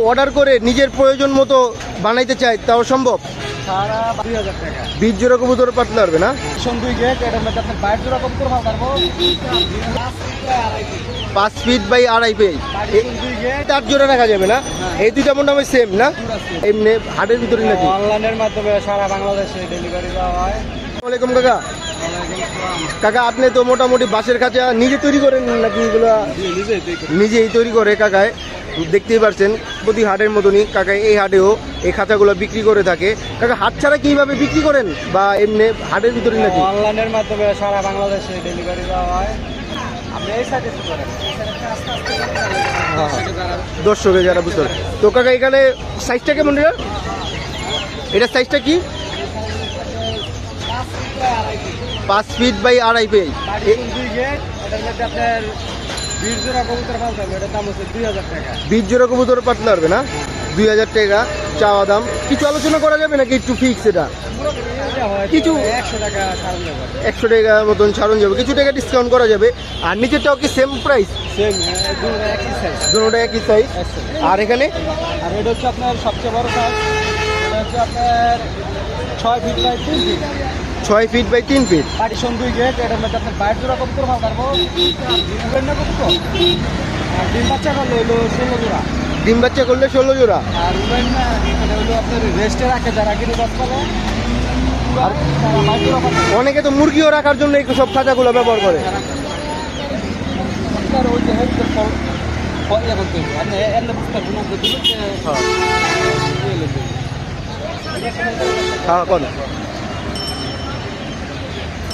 Order করে নিজের প্রয়োজন মতো বানাইতে চায় তাও সম্ভব? সারা 2000 টাকা 20 জোড়া কবুতর পাতলে পারবে না? দুই গেট এটার মধ্যে আপনার 22 জোড়া কবুতর পাবো 5 ফিট বাই 2.5 ফিট। দুই গেট 8 জোড়া রাখা যাবে না? এই দুইটা মোটামুটি সেম না? এমনি হাটের ভিতরে নাকি? অনলাইনের মাধ্যমে সারা বাংলাদেশে ডেলিভারি দেওয়া হয়। আসসালামু আলাইকুম কাকা। কাকা আপনি তো মোটামুটি বাঁশের খাঁচা নিজে তৈরি করেন নাকি? এগুলো নিজেই তৈরি করে কাকায়, দেখতেই পারছেন প্রতি হাটের মতনই কাকায় এই হাটেও এই খাঁচাগুলো বিক্রি করে থাকে। কাকা হাট ছাড়া কিভাবে বিক্রি করেন বা এমনি হাটের ভিতরে নাকি? অনলাইনের মাধ্যমে সারা বাংলাদেশে ডেলিভারি দেওয়া হয়। আপনি এই সাইডে করেন, দর্শকে যারা বুঝতে পারে। তো কাকা এখানে সাইজটা কেমন এটা? এটার সাইজটা কি? 5 ফিট বাই 2.5 ফিট। দুই গেট এটার মধ্যে আপনার 20 জোড়া কবুতর পাওয়া যাবে। এটার দাম হচ্ছে 2000 টাকা। 20 জোড়া কবুতর পাতলে পারবে না? 2000 টাকা চাওয়া দাম। কিছু আলোচনা করা যাবে নাকি একটু ফিক্স? এটা কিছু 100 টাকা ছাড় যাবে, 100 টাকা মতন ছাড়ন যাবে, কিছু টাকা ডিসকাউন্ট করা যাবে। আর নিচেরটাও কি সেম প্রাইস? সেম, দুটোটা একই সাইজ। দুটোটা একই সাইজ। আর এখানে আর এটা হচ্ছে আপনার সবচেয়ে বড় সাইজ। এটা হচ্ছে আপনার 6 feet by 3 feet. 6 feet by 3 feet. Partition দুই গেট এটার মধ্যে আপনার 22 জোড়া কবুতর পাবো। না কবুতর আর ডিম বাচ্চা করলে হলো 16 জোড়া। ডিম বাচ্চা করলে 16 জোড়া। আর উড়ান না এটা হলো আপনার রেস্টে রাখে যারা কিনে বাস করে। আর অনেকে তো মুরগিও রাখার জন্য এই সব খাঁচাগুলো ব্যবহার করে। আপনার ওই যে হেলথ ফল এখন তো আপনি এলে বুঝতে পারবেন যে দিলে হ্যাঁ কোন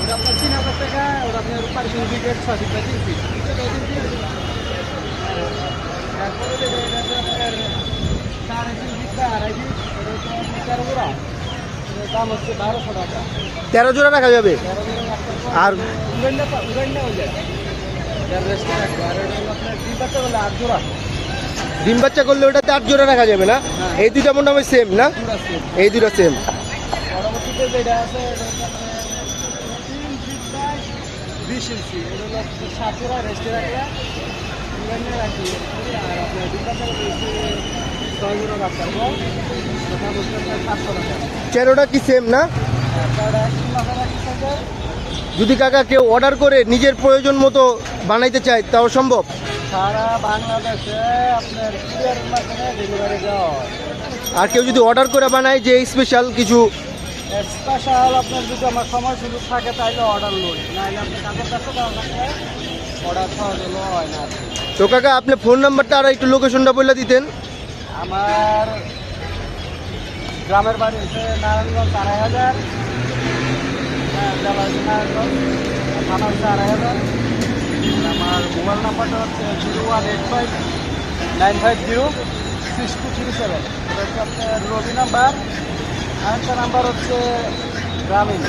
ওটা আপনার 3000 টাকা। ওটা আপনার পার্টিশন দুই গেট 6 ফিট বাই 3 ফিট। তারপরে এটা আপনার 3.5 ফিট বা 2.5 ফিট। এটা হচ্ছে 13 জোড়া। দাম হচ্ছে 1200 টাকা। 13 জোড়া রাখা যাবে। আর উড়ান্ডা হয়ে যায় রেস্টে রাখবে। আর এটা হলো আপনার ডিম বাচ্চা করলে 8 জোড়া। ডিম বাচ্চা করলে ওটাতে 8 জোড়া রাখা যাবে না? এই দুইটা মোটামুটি সেম না? এই দুইটা সেম। পরবর্তীতে যেটা আছে এটা হচ্ছে আপনার 3 ফিট বাই 20 ইঞ্চি। এটা হলো 7 জোড়া রেস্টে রাখলে উড়ান্ডা রাখি। আর আপনার ডিম বাচ্চা করলে 6 জোড়া রাখতে হবে। দাম হচ্ছে আপনার 700 টাকা। চেরোটা কি সেম না? তারপরে 1 লাখ রাখি থাকে। যদি কাকা কেউ অর্ডার করে নিজের প্রয়োজন মতো বানাইতে চায় তাও সম্ভব? সারা বাংলাদেশে আপনার কুরিয়ারের মাধ্যমে ডেলিভারি দেওয়া হয়। আর কেউ যদি অর্ডার করে বানায় যে স্পেশাল কিছু? স্পেশাল আপনার যদি আমার সময় সুযোগ থাকে তাহলে অর্ডার লই, নাহলে আপনি কাগজ ব্যস্ত করা থাকলে অর্ডার সহজে লওয়া হয় না। তো কাকা আপনি ফোন নাম্বারটা আর একটু লোকেশনটা বলে দিতেন। আমার গ্রামের বাড়ি হচ্ছে নারায়ণগঞ্জ 2,500, জেলা হচ্ছে নারায়ণগঞ্জ, থানা হচ্ছে 2,500। আমার মোবাইল নাম্বারটা হচ্ছে 0185-950-6237। এটা হচ্ছে আপনার রবি নাম্বার। আরেকটা নাম্বার হচ্ছে গ্রামীণ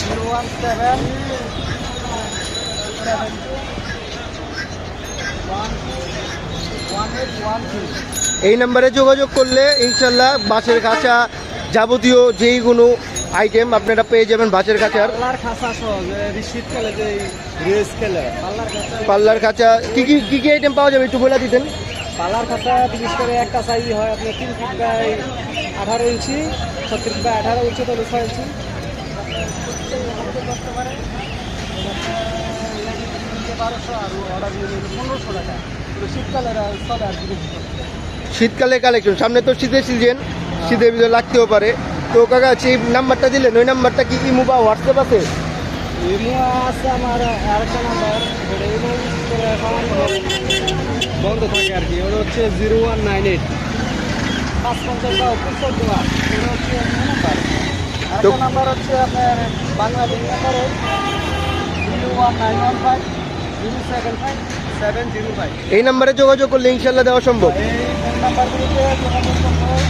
017-72-1813। এই নাম্বারে যোগাযোগ করলে ইনশাল্লাহ বাঁশের খাঁচা যাবতীয় যেই কোনো আইটেম আপনারা পেয়ে যাবেন বাঁশের খাঁচার। পাল্লার খাঁচা সহ যে শীতকালে যে রেস খেলে পাল্লার খাঁচা কি কি আইটেম পাওয়া যাবে একটু বলে দিতেন। পাল্লার খাঁচা বিশেষ করে একটা সাইজ হয় আপনার 3 ফিট বাই 18 ইঞ্চি, 36 বাই 18 ইঞ্চি, তাহলে 6 ইঞ্চি করতে পারে। 1200 আর অর্ডার নিয়ে 1500 টাকা। শীতকালে চলে আর কি। শীতকালে কালেকশন, সামনে তো শীতের সিজন, শীতের ভিতরে লাগতেও পারে। তো কাকা সেই নাম্বারটা দিলেন, ওই নাম্বারটা কি ইমো বা হোয়াটসঅ্যাপ আছে? ইমো আছে আমার আরেকটা নাম্বার, ইমো বন্ধ থাকে আর কি। ওটা হচ্ছে 0198 550 বা 14 এটা হচ্ছে নাম্বার। আরেকটা নাম্বার হচ্ছে আপনার বাংলাদেশ নাম্বারে 01915-075-705। এই নাম্বারে যোগাযোগ করলে ইনশাল্লাহ দেওয়া সম্ভব। এই নাম্বারগুলিতে যোগাযোগ করতে হয়।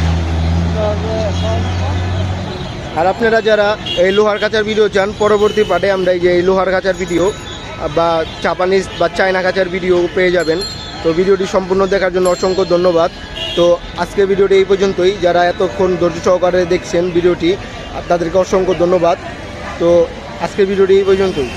আর আপনারা যারা এই লোহার কাচার ভিডিও চান, পরবর্তী পার্টে আমরা এই যে এই লোহার কাচার ভিডিও বা চাপানিজ বা চায়না কাচার ভিডিও পেয়ে যাবেন। তো ভিডিওটি সম্পূর্ণ দেখার জন্য অসংখ্য ধন্যবাদ। তো আজকের ভিডিওটি এই পর্যন্তই। যারা এতক্ষণ ধৈর্য সহকারে দেখছেন ভিডিওটি, তাদেরকে অসংখ্য ধন্যবাদ। তো আজকের ভিডিওটি এই পর্যন্তই।